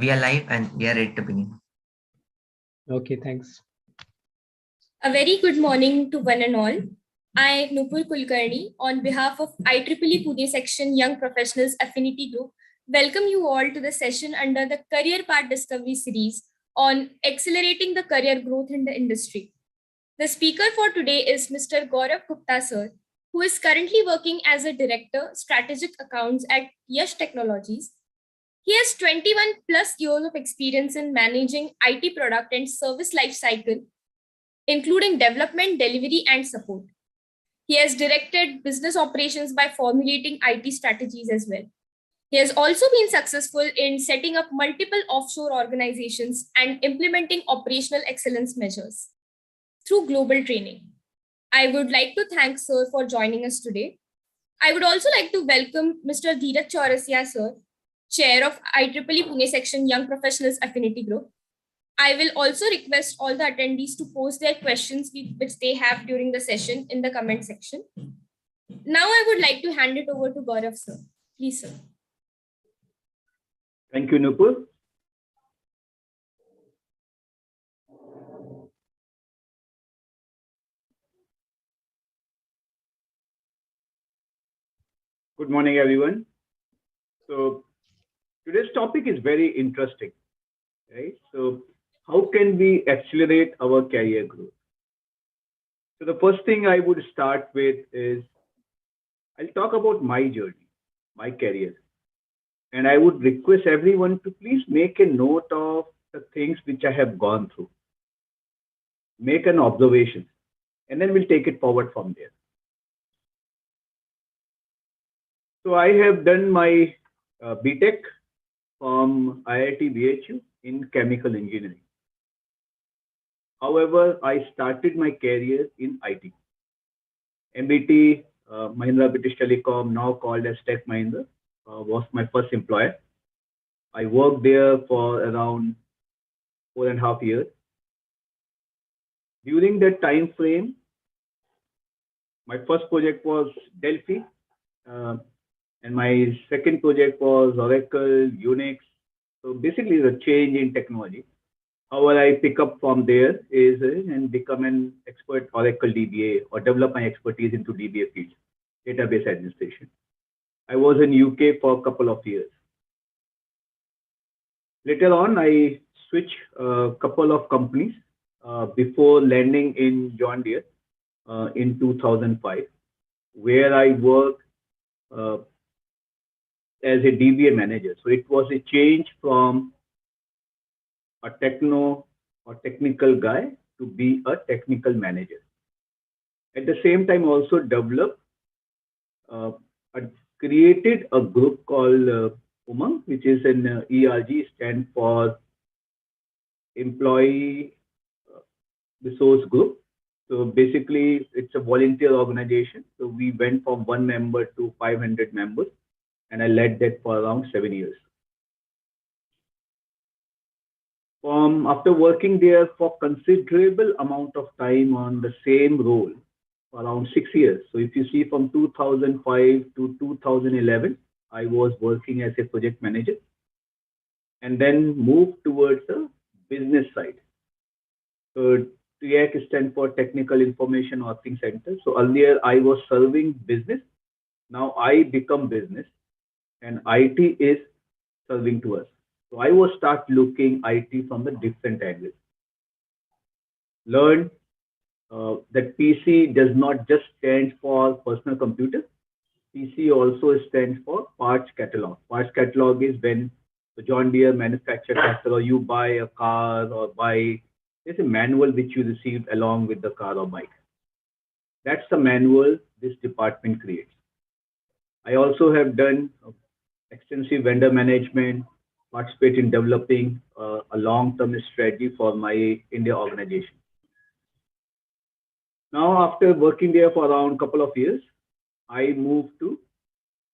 We are live and we are ready to begin. Okay, thanks. A very good morning to one and all. I, Nupur Kulkarni, on behalf of IEEE Pune Section Young Professionals Affinity Group, welcome you all to the session under the Career Path Discovery Series on accelerating the career growth in the industry. The speaker for today is Mr. Gaurav Gupta, sir, who is currently working as a Director, Strategic Accounts at YASH Technologies. He has 21 plus years of experience in managing IT product and service lifecycle, including development, delivery, and support. He has directed business operations by formulating IT strategies as well. He has also been successful in setting up multiple offshore organizations and implementing operational excellence measures through global training. I would like to thank sir for joining us today. I would also like to welcome Mr. Dheeraj Chaurasia, sir, Chair of IEEE Pune Section Young Professionals Affinity Group. I will also request all the attendees to post their questions which they have during the session in the comment section. Now I would like to hand it over to Gaurav, sir. Please, sir. Thank you, Nupur. Good morning, everyone. So today's topic is very interesting, right? So how can we accelerate our career growth? So the first thing I would start with is I'll talk about my journey, my career. And I would request everyone to please make a note of the things which I have gone through. Make an observation, and then we'll take it forward from there. So I have done my BTech from IIT BHU in chemical engineering. However, I started my career in IT. MBT, Mahindra British Telecom, now called as Tech Mahindra, was my first employer. I worked there for around 4.5 years. During that time frame, my first project was Delphi, and my second project was Oracle, Unix. So basically the change in technology. How will I pick up from there is and become an expert Oracle DBA or develop my expertise into DBA field, database administration. I was in UK for a couple of years. Later on, I switched a couple of companies before landing in John Deere in 2005, where I worked as a DBA manager. So it was a change from a technical guy to be a technical manager. At the same time, also developed, created a group called Umang, which is an ERG, stand for Employee Resource Group. So basically, it's a volunteer organization. So we went from 1 member to 500 members, and I led that for around 7 years. After working there for considerable amount of time on the same role, around 6 years. So if you see from 2005 to 2011, I was working as a project manager and then moved towards the business side. So TIAC stands for Technical Information Authoring Center. So earlier I was serving business. Now I become business and IT is serving to us. So I will start looking IT from the different angles. Learn that PC does not just stand for personal computer. PC also stands for parts catalog. Parts catalog is when the John Deere manufacturer tractor or you buy a car or there's a manual which you received along with the car or bike. That's the manual this department creates. I also have done extensive vendor management, participate in developing a long-term strategy for my India organization. Now, after working there for around a couple of years, I moved to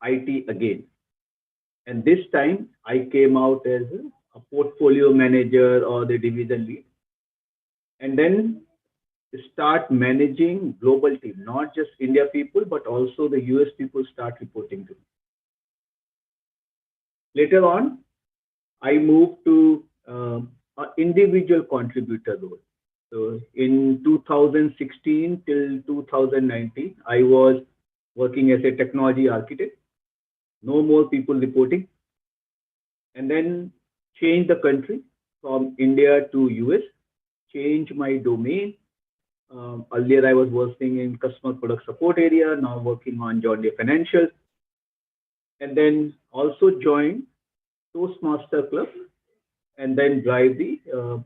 IT again. And this time I came out as a portfolio manager or the division lead. And then start managing global team, not just India people, but also the US people start reporting to me. Later on, I moved to an individual contributor role. So in 2016 till 2019, I was working as a technology architect. No more people reporting. And then changed the country from India to US, changed my domain. Earlier, I was working in customer product support area, now working on John Deere Financial. And then also joined Toastmaster Club and then drive the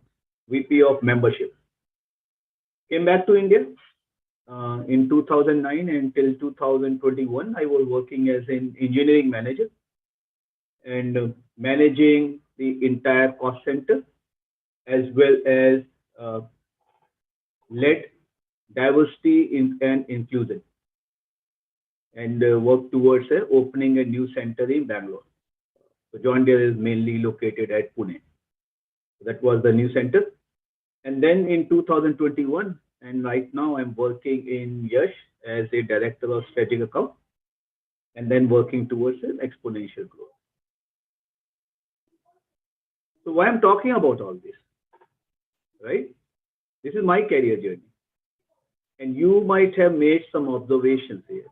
VP of membership. Came back to India in 2009 until 2021. I was working as an engineering manager and managing the entire cost center as well as led diversity and inclusion and work towards opening a new center in Bangalore. So John Deere is mainly located at Pune. That was the new center. And then in 2021, and right now I'm working in YASH as a director of strategic account and then working towards an exponential growth. So why I'm talking about all this, right? This is my career journey. And you might have made some observations here.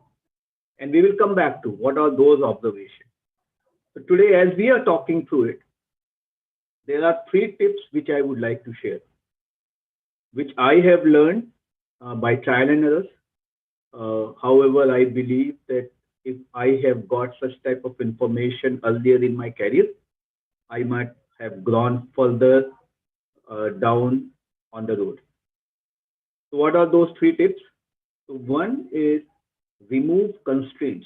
And we will come back to what are those observations. So today, as we are talking through it, there are 3 tips which I would like to share, which I have learned by trial and errors. However, I believe that if I have got such type of information earlier in my career, I might have gone further down on the road. So what are those 3 tips? So one is remove constraints.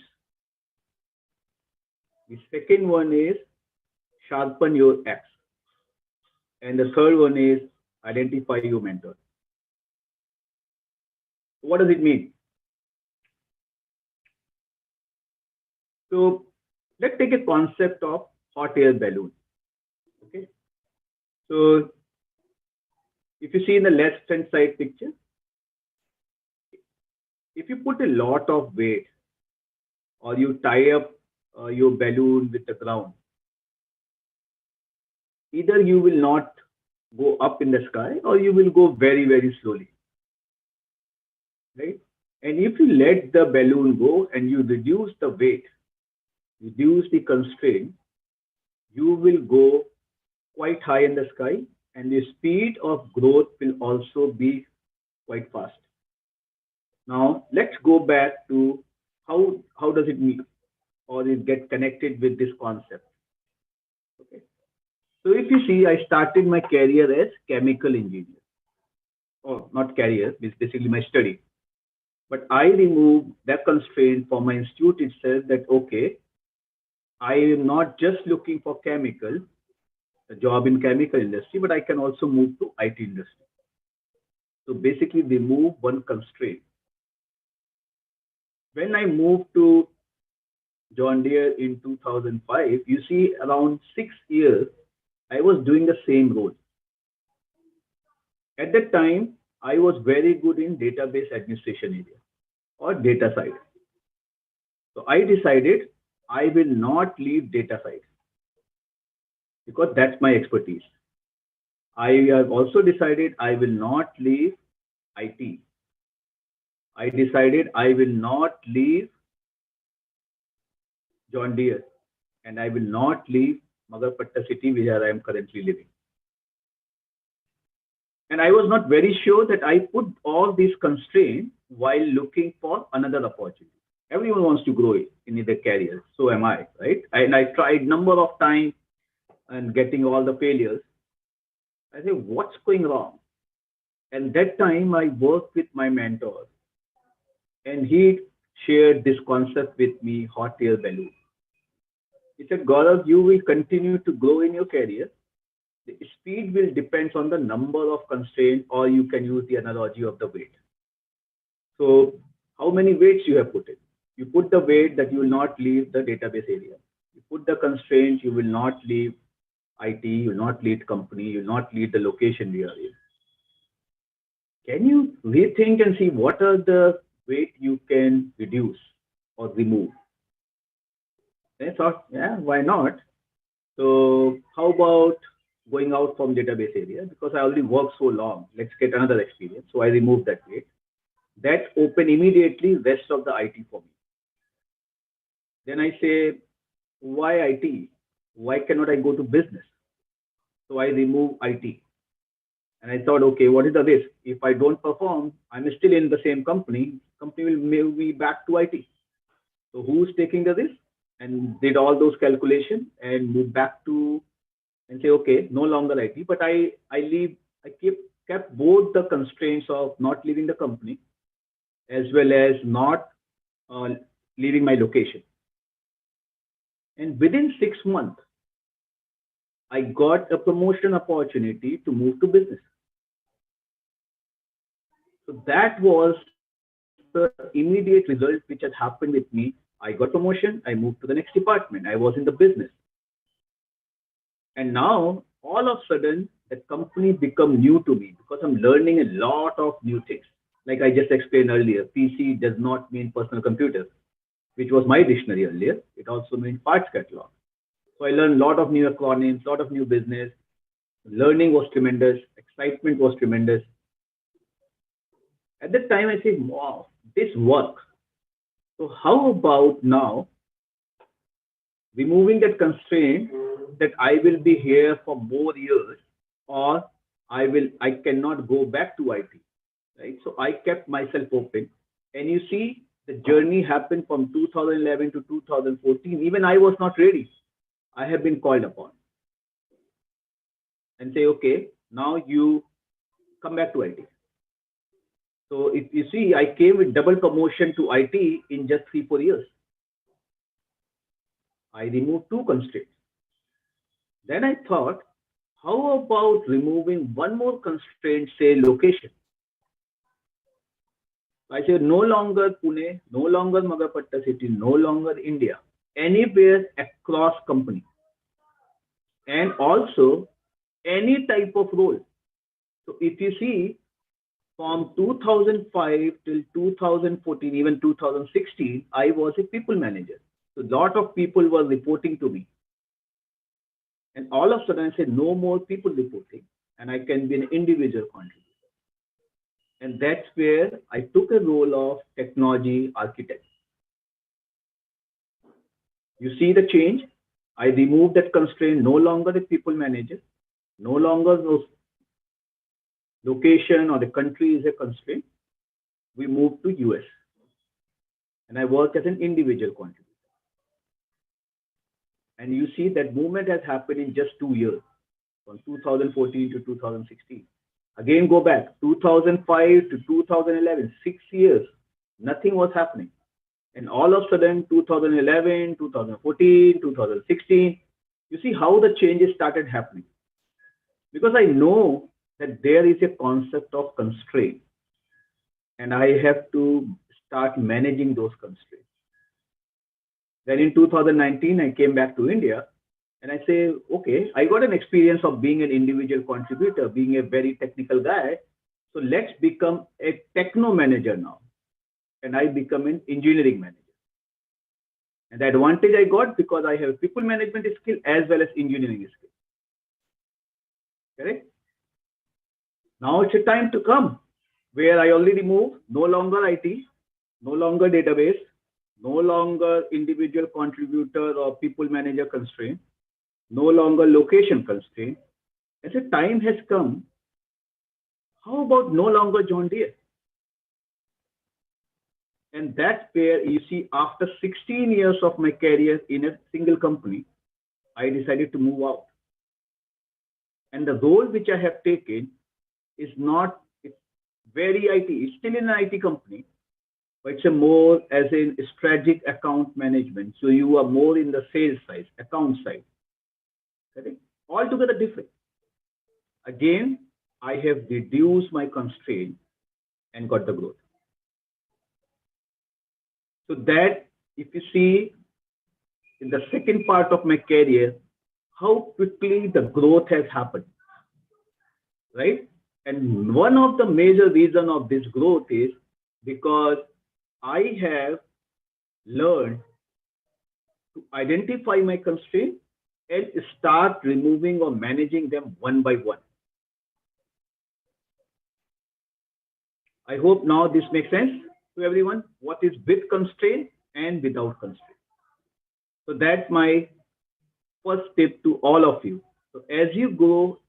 The second one is sharpen your axe. And the third one is identify your mentor. What does it mean? So let's take a concept of hot air balloon. Okay. So if you see in the left hand side picture, if you put a lot of weight or you tie up your balloon with the ground, either you will not go up in the sky or you will go very, very slowly, right? And if you let the balloon go and you reduce the weight, reduce the constraint, you will go quite high in the sky and the speed of growth will also be quite fast. Now, let's go back to how does it mean or it get connected with this concept. Okay. So if you see, I started my career as chemical engineer. Oh, not career, it's basically my study. But I removed that constraint for my institute itself that, okay, I am not just looking for chemical, a job in chemical industry, but I can also move to IT industry. So basically remove one constraint. When I moved to John Deere in 2005, you see around 6 years, I was doing the same role. At that time, I was very good in database administration area or data side. So I decided I will not leave data side because that's my expertise. I have also decided I will not leave IT. I decided I will not leave John Deere and I will not leave Magarpatta city where I am currently living. And I was not very sure that I put all these constraints while looking for another opportunity. Everyone wants to grow in their career. So am I, right? And I tried number of times and getting all the failures. I said, what's going wrong? And that time I worked with my mentor and he shared this concept with me, hot air balloon. He said, Gaurav, you will continue to grow in your career. The speed will depend on the number of constraints, or you can use the analogy of the weight. So how many weights you have put in? You put the weight that you will not leave the database area. You put the constraint, you will not leave IT, you will not leave company, you will not leave the location we are in. Can you rethink and see what are the weight you can reduce or remove? I thought, yeah, why not? So how about going out from database area? Because I already worked so long, let's get another experience. So I removed that gate. That opened immediately rest of the IT for me. Then I say, why IT? Why cannot I go to business? So I remove IT. And I thought, okay, what is the risk? If I don't perform, I'm still in the same company. Company will move me back to IT. So who's taking the risk? And did all those calculations and move back to and say, okay, no longer IT. But I kept both the constraints of not leaving the company as well as not leaving my location. And within 6 months, I got a promotion opportunity to move to business. So that was the immediate result which had happened with me. I got promotion, I moved to the next department. I was in the business. And now, all of a sudden, the company become new to me because I'm learning a lot of new things. Like I just explained earlier, PC does not mean personal computer, which was my dictionary earlier. It also means parts catalog. So I learned a lot of new acronyms, a lot of new business. Learning was tremendous. Excitement was tremendous. At that time, I said, wow, this works. So how about now removing that constraint that I will be here for more years or I cannot go back to IT, right? So I kept myself open. And you see, the journey happened from 2011 to 2014. Even I was not ready. I have been called upon and say, okay, now you come back to IT. So if you see, I came with double promotion to IT in just 3-4 years. I removed 2 constraints. Then I thought, how about removing one more constraint, say location? I said, no longer Pune, no longer Magapatta city, no longer India, anywhere across company. And also any type of role. So if you see, from 2005 till 2014, even 2016, I was a people manager. So a lot of people were reporting to me. And all of a sudden I said, no more people reporting, and I can be an individual contributor. And that's where I took a role of technology architect. You see the change? I removed that constraint, no longer a people manager, no longer those location or the country is a constraint. We moved to US. And I work as an individual contributor. And you see that movement has happened in just 2 years, from 2014 to 2016. Again, go back, 2005 to 2011, 6 years, nothing was happening. And all of a sudden, 2011, 2014, 2016, you see how the changes started happening. Because I know that there is a concept of constraint, and I have to start managing those constraints. Then in 2019, I came back to India and I say, okay, I got an experience of being an individual contributor, being a very technical guy. So let's become a techno manager now. And I become an engineering manager. And the advantage I got because I have people management skill as well as engineering skill. Correct? Now it's a time to come where I already moved, no longer IT, no longer database, no longer individual contributor or people manager constraint, no longer location constraint. As a time has come, how about no longer John Deere? And that's where you see after 16 years of my career in a single company, I decided to move out. And the role which I have taken is not it's very IT, it's still in an IT company, but it's a more as in strategic account management. So you are more in the sales side, account side. Correct? Altogether different. Again, I have reduced my constraint and got the growth. So that if you see in the second part of my career, how quickly the growth has happened, right? And one of the major reasons of this growth is because I have learned to identify my constraint and start removing or managing them one by one. I hope now this makes sense to everyone, what is with constraint and without constraint. So that's my first tip to all of you. So as you go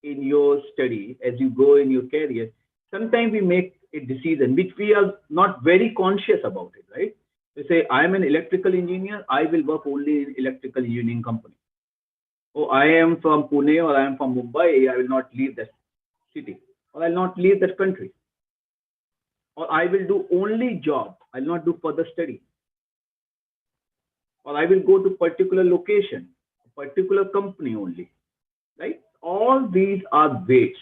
in your study, as you go in your career, sometimes we make a decision which we are not very conscious about it, right? We say, I'm an electrical engineer, I will work only in electrical engineering company. Or I am from Pune or I am from Mumbai, I will not leave that city, or I'll not leave that country. Or I will do only job, I'll not do further study. Or I will go to particular location, a particular company only, right? All these are ways.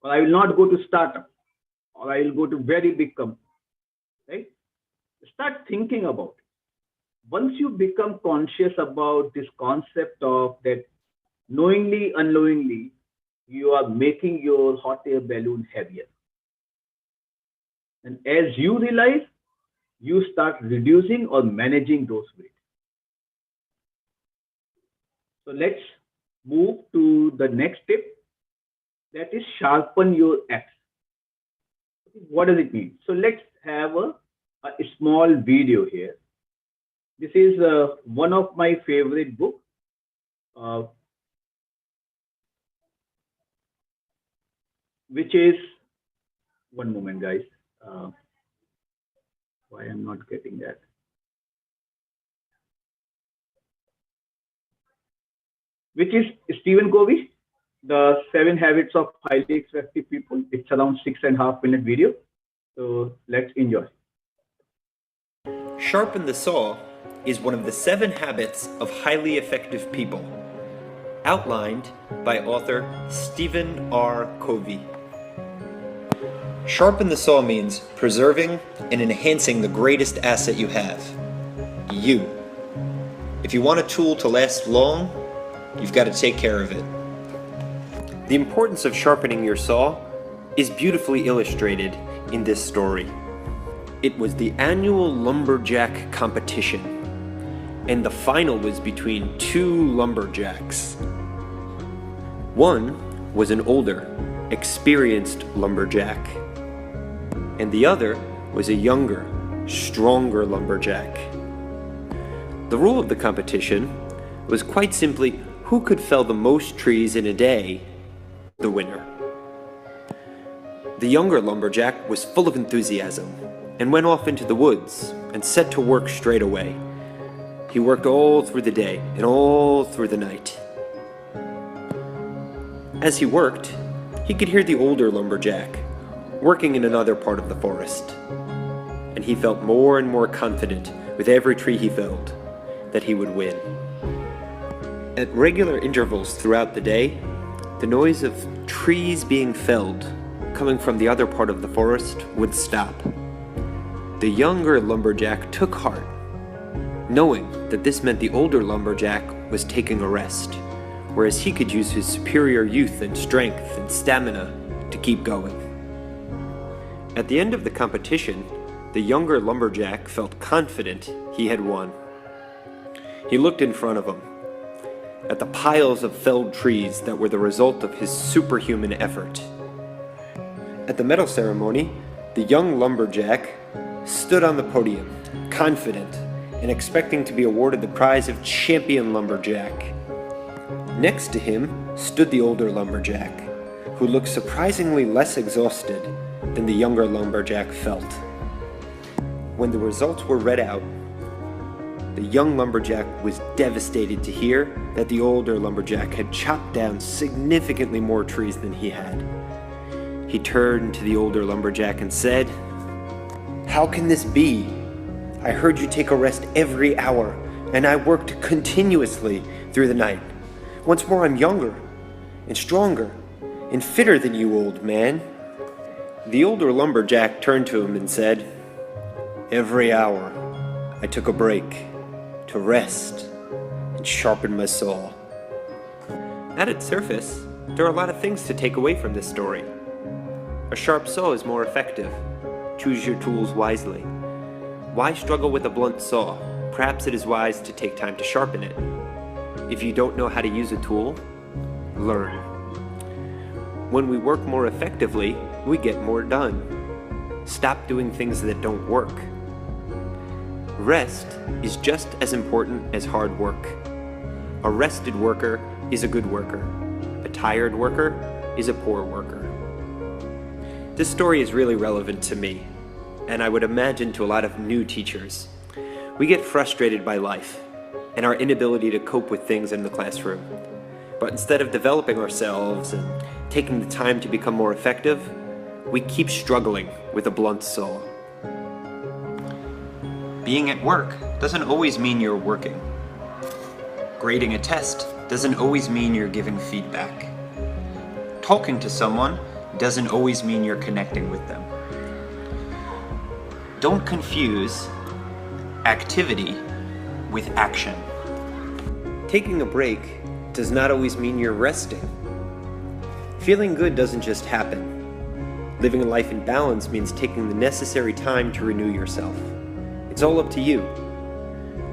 Or I will not go to startup, or I will go to very big company, right? Start thinking about it. Once you become conscious about this concept of that, knowingly, unknowingly, you are making your hot air balloon heavier. And as you realize, you start reducing or managing those weights. So let's move to the next tip, that is sharpen your axe. What does it mean? So let's have a small video here. This is one of my favorite books. Which is, one moment guys, why I'm not getting that. Which is Stephen Covey, The 7 Habits of Highly Effective People. It's around 6.5 minute video. So let's enjoy. Sharpen the Saw is one of the 7 habits of highly effective people, outlined by author Stephen R. Covey. Sharpen the saw means preserving and enhancing the greatest asset you have, you. If you want a tool to last long, you've got to take care of it. The importance of sharpening your saw is beautifully illustrated in this story. It was the annual lumberjack competition, and the final was between 2 lumberjacks. One was an older, experienced lumberjack, and the other was a younger, stronger lumberjack. The rule of the competition was quite simply who could fell the most trees in a day, the winner. The younger lumberjack was full of enthusiasm and went off into the woods and set to work straight away. He worked all through the day and all through the night. As he worked, he could hear the older lumberjack working in another part of the forest, and he felt more and more confident with every tree he felled that he would win. At regular intervals throughout the day, the noise of trees being felled coming from the other part of the forest would stop. The younger lumberjack took heart, knowing that this meant the older lumberjack was taking a rest, whereas he could use his superior youth and strength and stamina to keep going. At the end of the competition, the younger lumberjack felt confident he had won. He looked in front of him, at the piles of felled trees that were the result of his superhuman effort. At the medal ceremony, the young lumberjack stood on the podium, confident and expecting to be awarded the prize of champion lumberjack. Next to him stood the older lumberjack, who looked surprisingly less exhausted than the younger lumberjack felt. When the results were read out, the young lumberjack was devastated to hear that the older lumberjack had chopped down significantly more trees than he had. He turned to the older lumberjack and said, "How can this be? I heard you take a rest every hour, and I worked continuously through the night. Once more, I'm younger and stronger and fitter than you, old man." The older lumberjack turned to him and said, "Every hour I took a break to rest and sharpen my saw." At its surface, there are a lot of things to take away from this story. A sharp saw is more effective. Choose your tools wisely. Why struggle with a blunt saw? Perhaps it is wise to take time to sharpen it. If you don't know how to use a tool, learn. When we work more effectively, we get more done. Stop doing things that don't work. Rest is just as important as hard work. A rested worker is a good worker. A tired worker is a poor worker. This story is really relevant to me, and I would imagine to a lot of new teachers. We get frustrated by life and our inability to cope with things in the classroom. But instead of developing ourselves and taking the time to become more effective, we keep struggling with a blunt saw. Being at work doesn't always mean you're working. Grading a test doesn't always mean you're giving feedback. Talking to someone doesn't always mean you're connecting with them. Don't confuse activity with action. Taking a break does not always mean you're resting. Feeling good doesn't just happen. Living a life in balance means taking the necessary time to renew yourself. It's all up to you.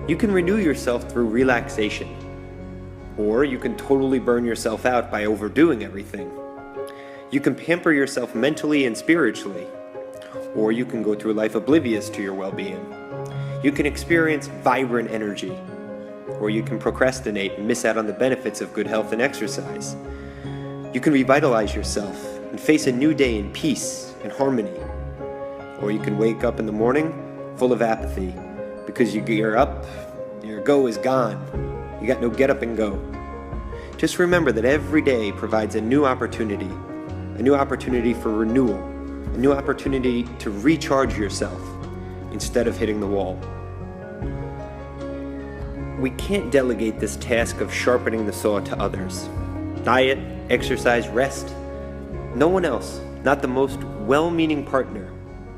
You can renew yourself through relaxation, or you can totally burn yourself out by overdoing everything. You can pamper yourself mentally and spiritually, or you can go through life oblivious to your well-being. You can experience vibrant energy, or you can procrastinate and miss out on the benefits of good health and exercise. You can revitalize yourself and face a new day in peace and harmony, or you can wake up in the morning full of apathy because you're up, your go is gone. You got no get up and go. Just remember that every day provides a new opportunity for renewal, a new opportunity to recharge yourself instead of hitting the wall. We can't delegate this task of sharpening the saw to others. Diet, exercise, rest. No one else, not the most well-meaning partner,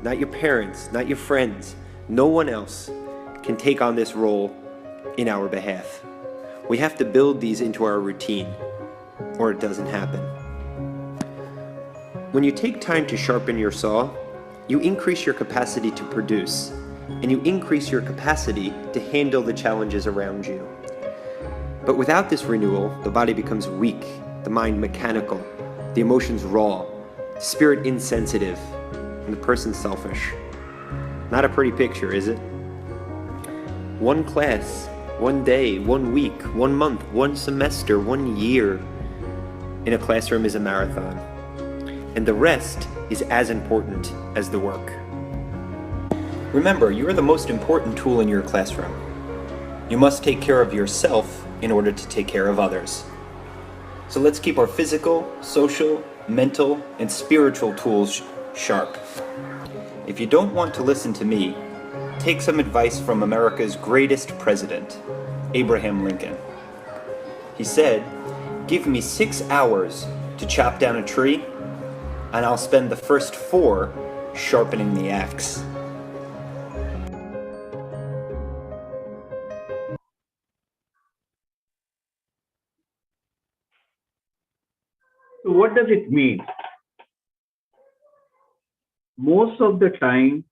not your parents, not your friends, no one else can take on this role in our behalf. We have to build these into our routine, or it doesn't happen. When you take time to sharpen your saw, you increase your capacity to produce, and you increase your capacity to handle the challenges around you. But without this renewal, the body becomes weak, the mind mechanical, the emotions raw, spirit insensitive, and the person selfish. Not a pretty picture, is it? One class, one day, 1 week, 1 month, 1 semester, 1 year in a classroom is a marathon. And the rest is as important as the work. Remember, you are the most important tool in your classroom. You must take care of yourself in order to take care of others. So let's keep our physical, social, mental, and spiritual tools sharp. If you don't want to listen to me, take some advice from America's greatest president, Abraham Lincoln. He said, "Give me 6 hours to chop down a tree, and I'll spend the first 4 sharpening the axe." So what does it mean? Most of the time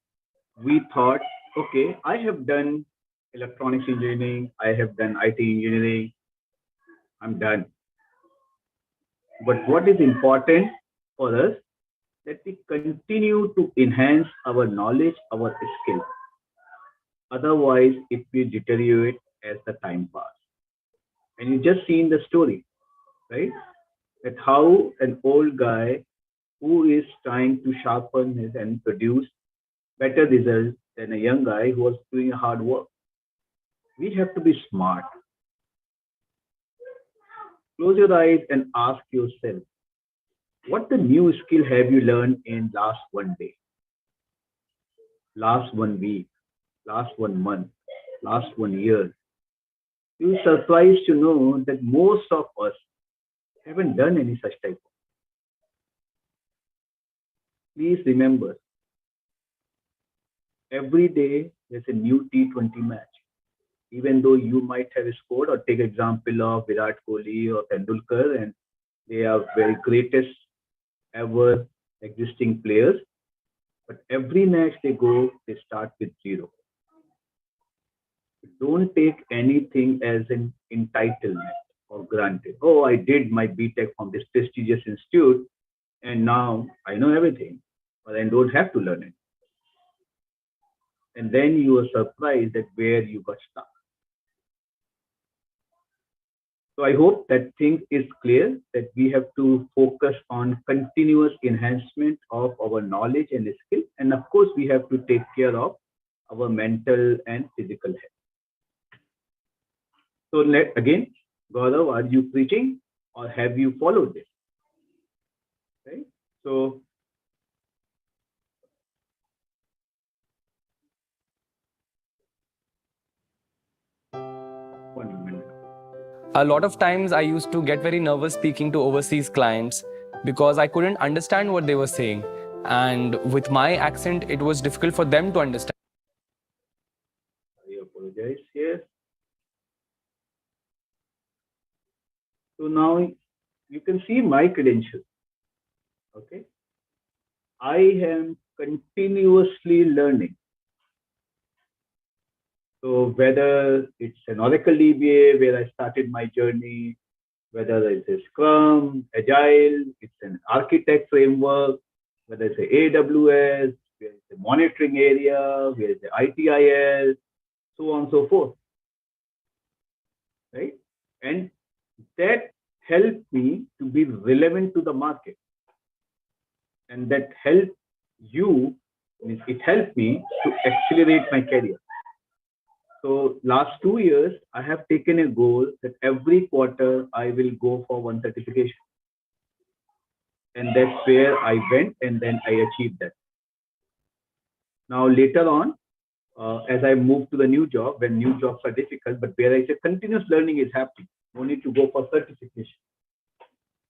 we thought, okay, I have done electronics engineering, I have done IT engineering, I'm done. But what is important for us, that we continue to enhance our knowledge, our skill. Otherwise, it will deteriorate as the time passes. And you just seen the story, right? That how an old guy who is trying to sharpen his and produce better results than a young guy who was doing hard work. We have to be smart. Close your eyes and ask yourself, what the new skill have you learned in last 1 day, last 1 week, last 1 month, last 1 year? You're surprised to know that most of us haven't done any such type of. Please remember, every day there's a new T20 match. Even though you might have scored, or take example of Virat Kohli or Tendulkar, and they are very greatest ever existing players, but every match they go, they start with 0. don't take anything as an entitlement or granted. Oh, I did my BTech from this prestigious institute and now I know everything, but I don't have to learn it. And then you are surprised at where you got stuck. So I hope that thing is clear, that we have to focus on continuous enhancement of our knowledge and skill. And of course, we have to take care of our mental and physical health. So again, Gaurav, are you preaching or have you followed this? Right? So one minute. A lot of times I used to get very nervous speaking to overseas clients because I couldn't understand what they were saying. And with my accent, it was difficult for them to understand. I apologize here. So now you can see my credentials. Okay. I am continuously learning. So whether it's an Oracle DBA where I started my journey, whether it's a Scrum, Agile, it's an architect framework, whether it's a AWS, where it's a monitoring area, where it's the ITIL, so on and so forth. Right? And that helped me to be relevant to the market. And that helped you, it helped me to accelerate my career. So last 2 years, I have taken a goal that every quarter I will go for one certification. And that's where I went and then I achieved that. Now later on, as I move to the new job, when new jobs are difficult, but where I say continuous learning is happening, no need to go for certification,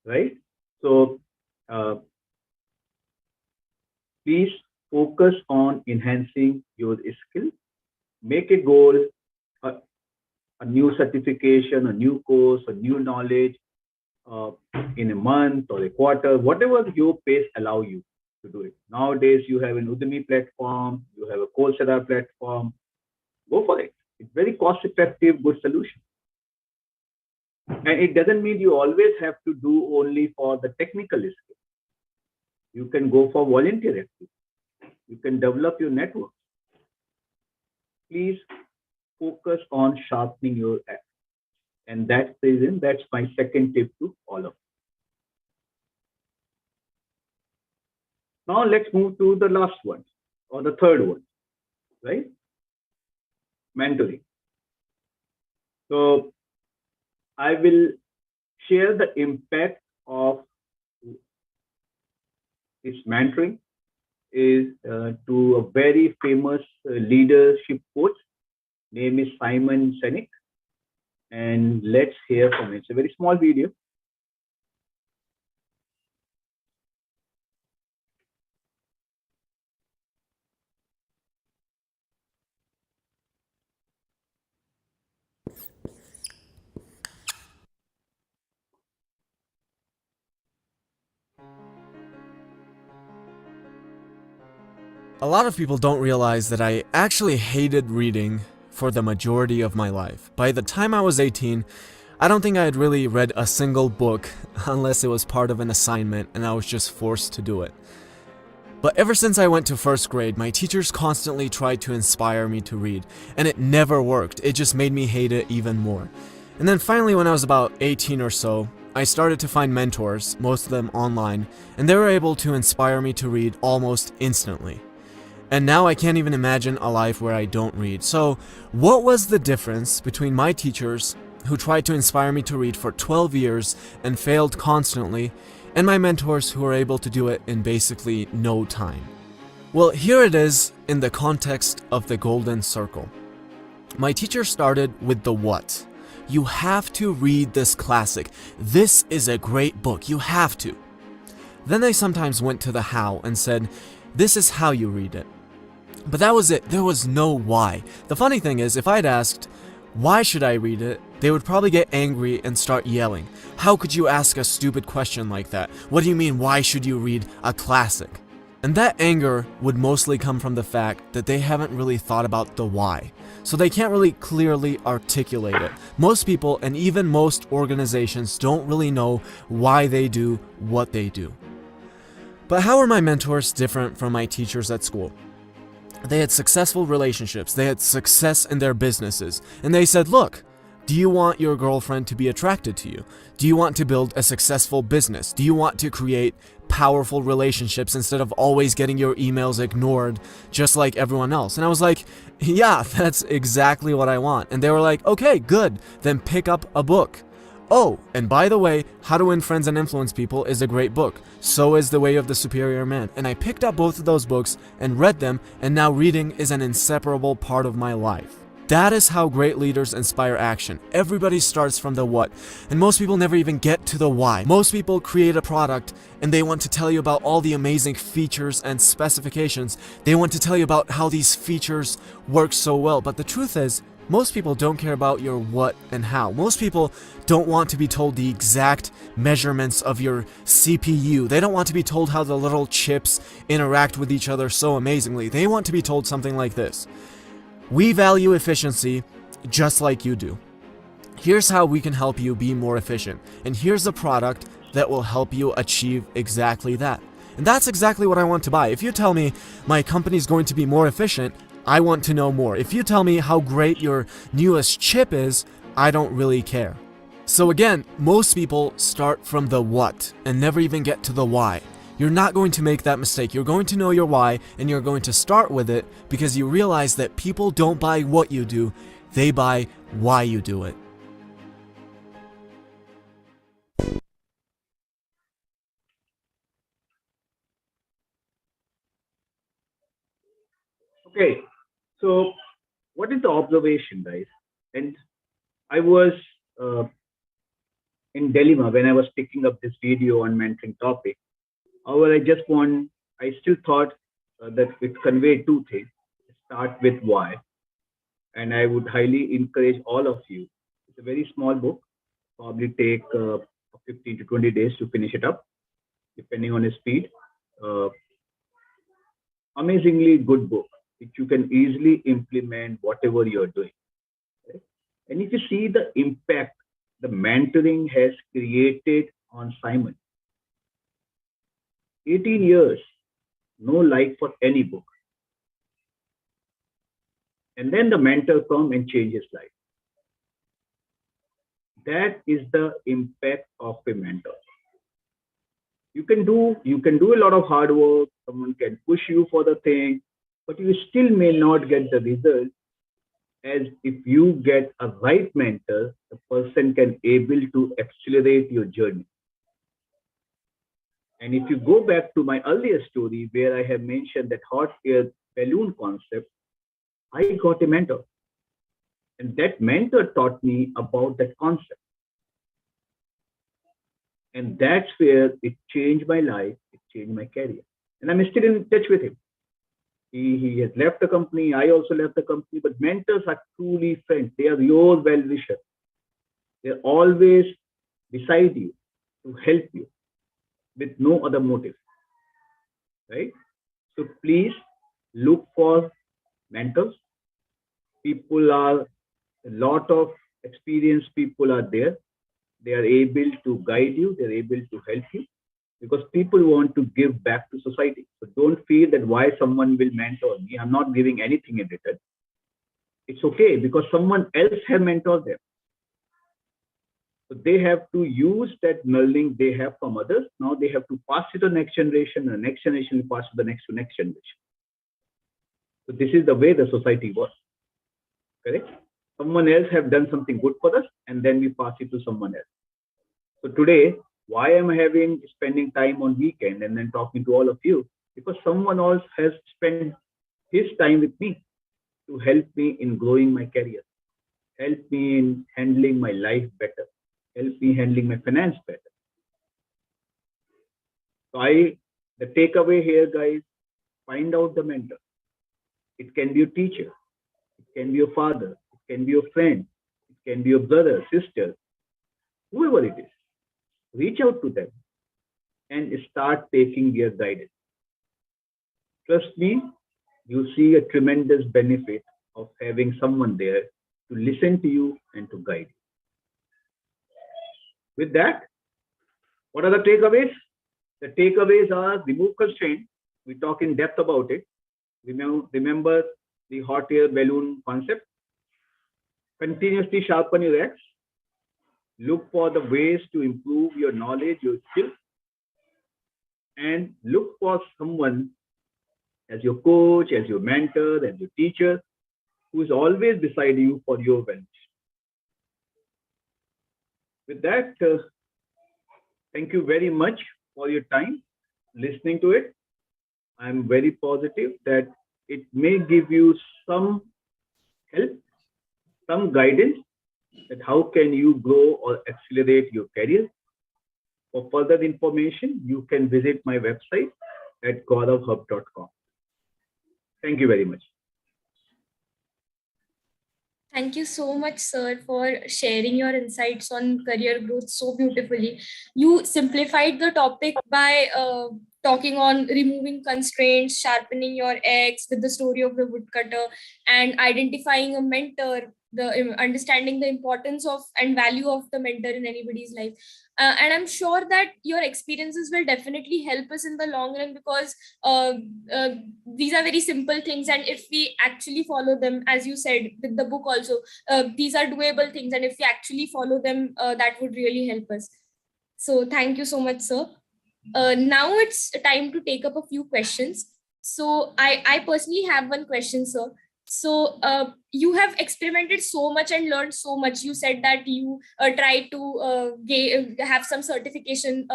right? So please focus on enhancing your skill. Make a goal, a new certification, a new course, a new knowledge in a month or a quarter, whatever your pace allow you to do it. Nowadays, you have an Udemy platform, you have a Coursera platform. Go for it. It's very cost-effective, good solution. And it doesn't mean you always have to do only for the technical skill. You can go for volunteer activity. You can develop your network. Please focus on sharpening your act. And that's the reason, that's my second tip to all of you. Now let's move to the last one or the third one, right? Mentoring. So I will share the impact of this mentoring is to a very famous leadership coach. Name is Simon Sinek. And let's hear from him. It's a very small video. A lot of people don't realize that I actually hated reading for the majority of my life. By the time I was 18, I don't think I had really read a single book unless it was part of an assignment and I was just forced to do it. But ever since I went to first grade, my teachers constantly tried to inspire me to read, and it never worked. It just made me hate it even more. And then finally, when I was about 18 or so, I started to find mentors, most of them online, and they were able to inspire me to read almost instantly. And now I can't even imagine a life where I don't read. So what was the difference between my teachers, who tried to inspire me to read for 12 years and failed constantly, and my mentors who were able to do it in basically no time? Well, here it is in the context of the golden circle. My teacher started with the what. You have to read this classic. This is a great book. You have to. Then they sometimes went to the how and said, this is how you read it. But that was it. There was no why. The funny thing is, if I'd asked, why should I read it? They would probably get angry and start yelling. How could you ask a stupid question like that? What do you mean, why should you read a classic? And that anger would mostly come from the fact that they haven't really thought about the why. So they can't really clearly articulate it. Most people, and even most organizations, don't really know why they do what they do. But how are my mentors different from my teachers at school? They had successful relationships, they had success in their businesses, and they said, look, do you want your girlfriend to be attracted to you? Do you want to build a successful business? Do you want to create powerful relationships instead of always getting your emails ignored just like everyone else? And I was like, yeah, that's exactly what I want. And they were like, okay, good, then pick up a book. Oh, and by the way, How to Win Friends and Influence People is a great book. So is The Way of the Superior Man. And I picked up both of those books and read them, and now reading is an inseparable part of my life. That is how great leaders inspire action. Everybody starts from the what, and most people never even get to the why. Most people create a product and they want to tell you about all the amazing features and specifications. They want to tell you about how these features work so well, but the truth is, most people don't care about your what and how. Most people don't want to be told the exact measurements of your CPU. They don't want to be told how the little chips interact with each other so amazingly. They want to be told something like this: we value efficiency just like you do. Here's how we can help you be more efficient. And here's a product that will help you achieve exactly that. And that's exactly what I want to buy. If you tell me my company's going to be more efficient, I want to know more. If you tell me how great your newest chip is, I don't really care. So again, most people start from the what and never even get to the why. You're not going to make that mistake. You're going to know your why, and you're going to start with it because you realize that people don't buy what you do, they buy why you do it. Okay, so what is the observation, guys? And I was in dilemma when I was picking up this video on mentoring topic. However, I still thought that it conveyed two things. Start with why. And I would highly encourage all of you. It's a very small book, probably take 15 to 20 days to finish it up, depending on your speed. Amazingly good book, which you can easily implement whatever you're doing. Right? And if you see the impact the mentoring has created on Simon, 18 years, no like for any book. And then the mentor come and change his life. That is the impact of a mentor. You can do a lot of hard work, someone can push you for the thing, but you still may not get the result as if you get a right mentor, the person can able to accelerate your journey. And if you go back to my earlier story where I have mentioned that hot air balloon concept, I got a mentor. And that mentor taught me about that concept. And that's where it changed my life, it changed my career. And I'm still in touch with him. He has left the company, I also left the company, but mentors are truly friends. They are your well-wishers. They're always beside you to help you with no other motive, right? So please look for mentors. People are, a lot of experienced people are there. They are able to guide you, they're able to help you, because people want to give back to society. So don't feel that why someone will mentor me, I'm not giving anything in return. It's okay because someone else have mentored them. So they have to use that learning they have from others. Now they have to pass it to the next generation, and the next generation will pass to the next generation. So this is the way the society works. Correct? Someone else have done something good for us, and then we pass it to someone else. So today, why am I spending time on weekend and then talking to all of you? Because someone else has spent his time with me to help me in growing my career, help me in handling my life better, help me handling my finance better. So the takeaway here, guys, find out the mentor. It can be a teacher, it can be your father, it can be your friend, it can be your brother, sister, whoever it is. Reach out to them and start taking their guidance. Trust me, you see a tremendous benefit of having someone there to listen to you and to guide you. With that, what are the takeaways? The takeaways are remove constraint. We talk in depth about it. Remember the hot air balloon concept. Continuously sharpen your axe. Look for the ways to improve your knowledge, your skills, and look for someone as your coach, as your mentor, as your teacher, who is always beside you for your well-being. With that, thank you very much for your time listening to it. I'm very positive that it may give you some help, some guidance that how can you grow or accelerate your career. For further information, you can visit my website at gauravhub.com. Thank you very much. Thank you so much, sir, for sharing your insights on career growth so beautifully. You simplified the topic by talking on removing constraints, sharpening your axe with the story of the woodcutter, and identifying a mentor, the understanding the importance of and value of the mentor in anybody's life. And I'm sure that your experiences will definitely help us in the long run, because these are very simple things, and if we actually follow them, as you said with the book also, these are doable things, and if we actually follow them, that would really help us. So thank you so much, sir. Now it's time to take up a few questions. So I personally have one question, sir. So you have experimented so much and learned so much. You said that you try to have some certification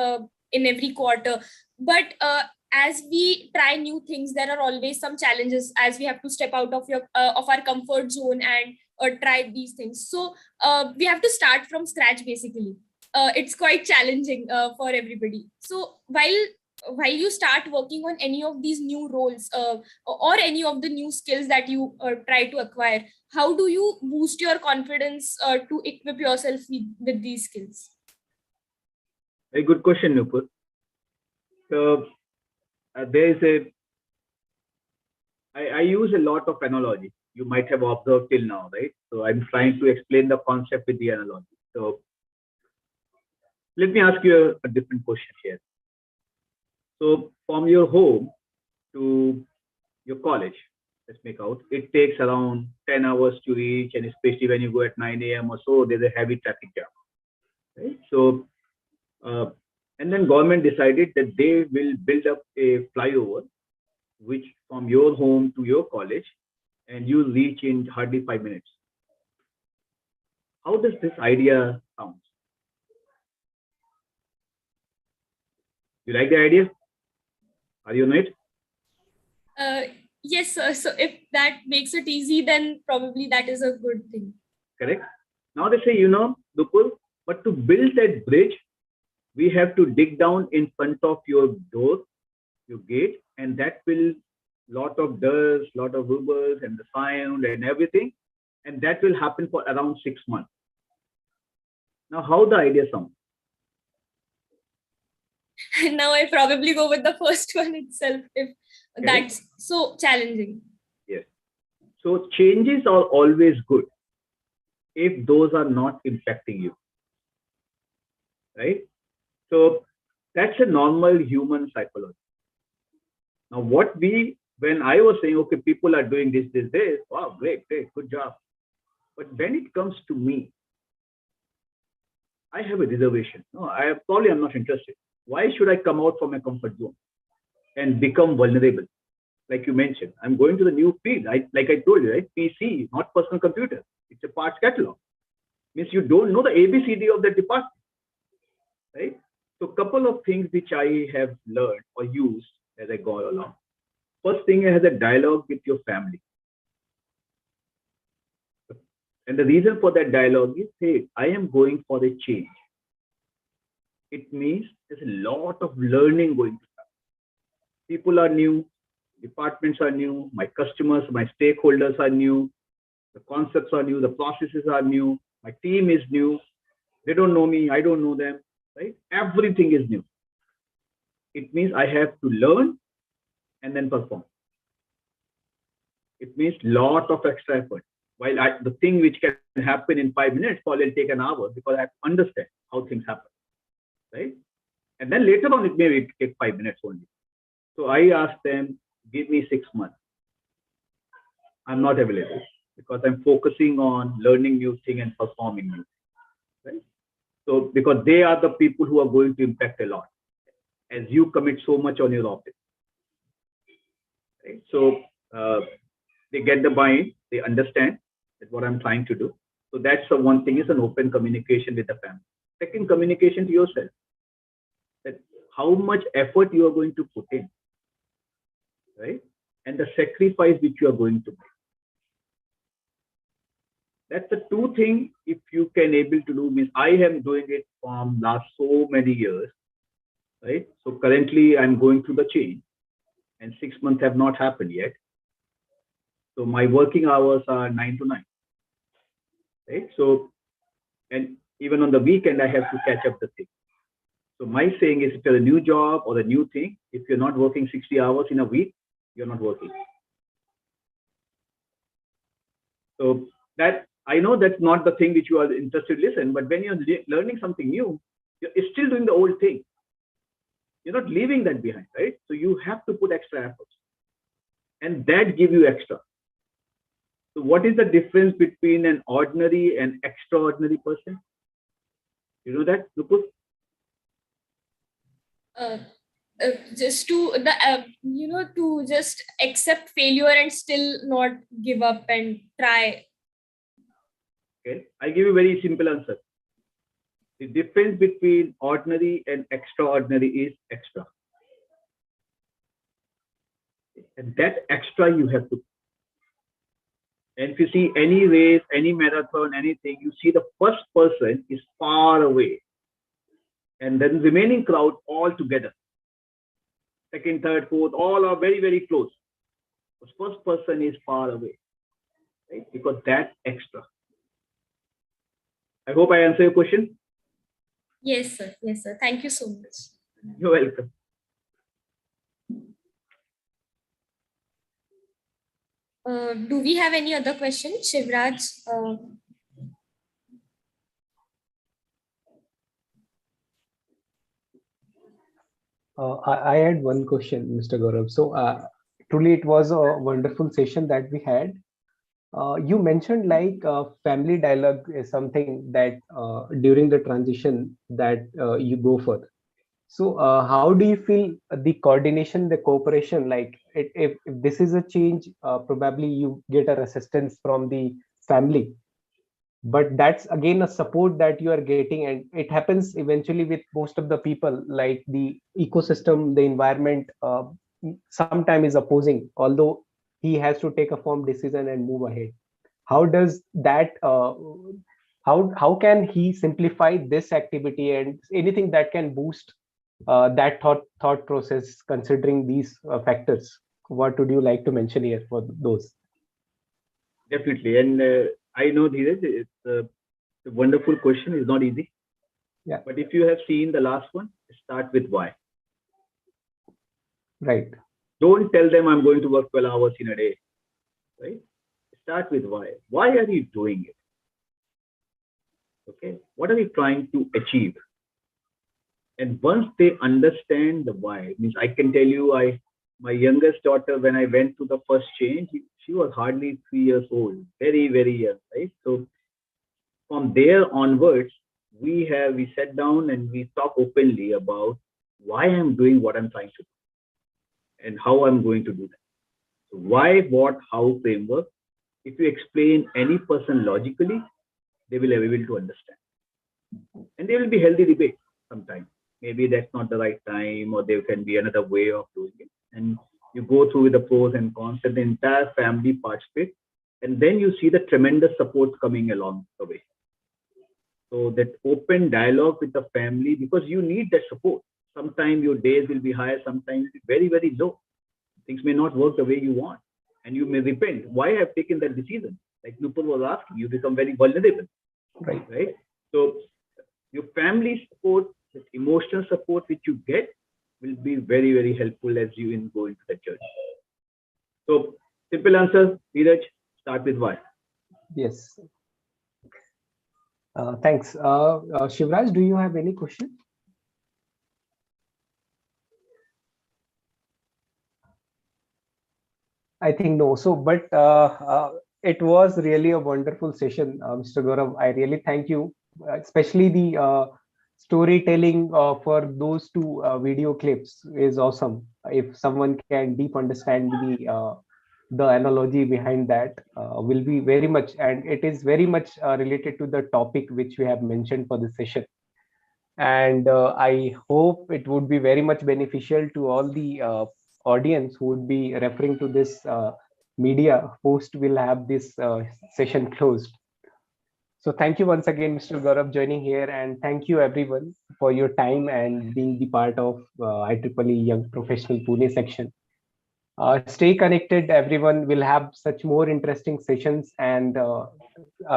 in every quarter, but as we try new things, there are always some challenges, as we have to step out of our comfort zone and try these things. So we have to start from scratch basically. It's quite challenging for everybody. So while you start working on any of these new roles or any of the new skills that you try to acquire, how do you boost your confidence to equip yourself with these skills? Very good question, Nupur. So there is I use a lot of analogy. You might have observed till now, right? So I'm trying to explain the concept with the analogy. So let me ask you a different question here. So from your home to your college, let's make out, it takes around 10 hours to reach, and especially when you go at 9 a.m. or so, there's a heavy traffic jam. Right? So, and then government decided that they will build up a flyover, which from your home to your college, and you reach in hardly 5 minutes. How does this idea sound? You like the idea? Are you on it? Yes, sir. So if that makes it easy, then probably that is a good thing. Correct. Now they say, Nupur, but to build that bridge, we have to dig down in front of your door, your gate, and that will lot of dust, lot of rubbers and the sound and everything, and that will happen for around 6 months. Now, how the idea sounds? Now I probably go with the first one itself, if that's so challenging. Yes. So changes are always good if those are not impacting you, right? So that's a normal human psychology. Now, when I was saying, okay, people are doing this, wow, great, good job. But when it comes to me, I have a reservation. No, I'm not interested. Why should I come out from my comfort zone and become vulnerable? Like you mentioned, I'm going to the new field. Like I told you, right? PC, not personal computer. It's a parts catalog. Means you don't know the ABCD of the department, right? So a couple of things which I have learned or used as I go along. First thing, I have a dialogue with your family. And the reason for that dialogue is, hey, I am going for a change. It means there's a lot of learning going to happen. People are new, departments are new, my customers, my stakeholders are new, the concepts are new, the processes are new, my team is new, they don't know me, I don't know them, right? Everything is new. It means I have to learn and then perform. It means lot of extra effort. While the thing which can happen in 5 minutes probably take an hour because I have to understand how things happen, right? And then later on, it may take 5 minutes only. So I asked them, give me 6 months. I'm not available because I'm focusing on learning new thing and performing new things, right? So because they are the people who are going to impact a lot as you commit so much on your office, right? So they get the buy-in, they understand that what I'm trying to do. So that's the one thing, is an open communication with the family. Second, communication to yourself, that how much effort you are going to put in, right? And the sacrifice which you are going to make. That's the two things, if you can able to do, means I am doing it from last so many years, right? So currently I'm going through the change and 6 months have not happened yet. So my working hours are 9 to 9, right? So, and even on the weekend, I have to catch up the thing. So my saying is, if you're a new job or a new thing, if you're not working 60 hours in a week, you're not working. So that, I know that's not the thing which you are interested to listen, but when you're learning something new, you're still doing the old thing. You're not leaving that behind, right? So you have to put extra efforts, and that give you extra. So what is the difference between an ordinary and extraordinary person? You know that, Nupur? Just to to just accept failure and still not give up and try. Okay, I give you a very simple answer. The difference between ordinary and extraordinary is extra. And that extra you have to. And if you see any race, any marathon, anything, you see the first person is far away. And then remaining crowd all together. Second, third, fourth, all are very, very close. The first person is far away, right? Because that's extra. I hope I answer your question. Yes, sir. Yes, sir. Thank you so much. You're welcome. Do we have any other questions, Shivraj? I had one question, Mr. Gaurav. So truly it was a wonderful session that we had. You mentioned like family dialogue is something that during the transition that you go for. So how do you feel the coordination, the cooperation, like if this is a change, probably you get a resistance from the family, but that's again a support that you are getting, and it happens eventually with most of the people, like the ecosystem, the environment sometime is opposing, although he has to take a firm decision and move ahead. How does that how can he simplify this activity and anything that can boost that thought process considering these factors? What would you like to mention here for those? Definitely. And I know, Dheeraj, it's a wonderful question. It's not easy. Yeah. But if you have seen the last one, start with why. Right. Don't tell them I'm going to work 12 hours in a day, right? Start with why. Why are you doing it? Okay. What are you trying to achieve? And once they understand the why, means I can tell you, my youngest daughter, when I went to the first change, she was hardly 3 years old, very, very young, right? So from there onwards, we sat down and we talk openly about why I'm doing what I'm trying to do and how I'm going to do that. So why, what, how framework. If you explain any person logically, they will be able to understand. And there will be healthy debate sometimes. Maybe that's not the right time, or there can be another way of doing it. And you go through with the pros and cons, and the entire family participates. And then you see the tremendous support coming along the way. So that open dialogue with the family, because you need that support. Sometimes your days will be higher, sometimes very, very low. Things may not work the way you want. And you may repent. Why have taken that decision? Like Nupur was asking, you become very vulnerable. Right? So your family support, the emotional support which you get will be very, very helpful as you go into the journey. So Simple answer, Neeraj, start with why. Yes. Thanks. Shivraj, do you have any question? I think no. So, but it was really a wonderful session, Mr. Gaurav. I really thank you, especially the storytelling for those two video clips is awesome. If someone can deep understand the analogy behind that, will be very much, and it is very much related to the topic which we have mentioned for the session. And I hope it would be very much beneficial to all the audience who would be referring to this media post will have this session closed. So thank you once again, Mr. Gaurav, joining here, and thank you everyone for your time and being the part of IEEE Young Professional Pune section. Stay connected, everyone. Will have such more interesting sessions and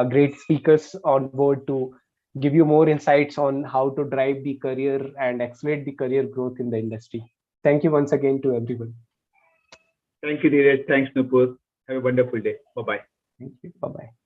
great speakers on board to give you more insights on how to drive the career and accelerate the career growth in the industry. Thank you once again to everyone. Thank you, Neeraj. Thanks, Nupur. Have a wonderful day. Bye-bye. Thank you. Bye-bye.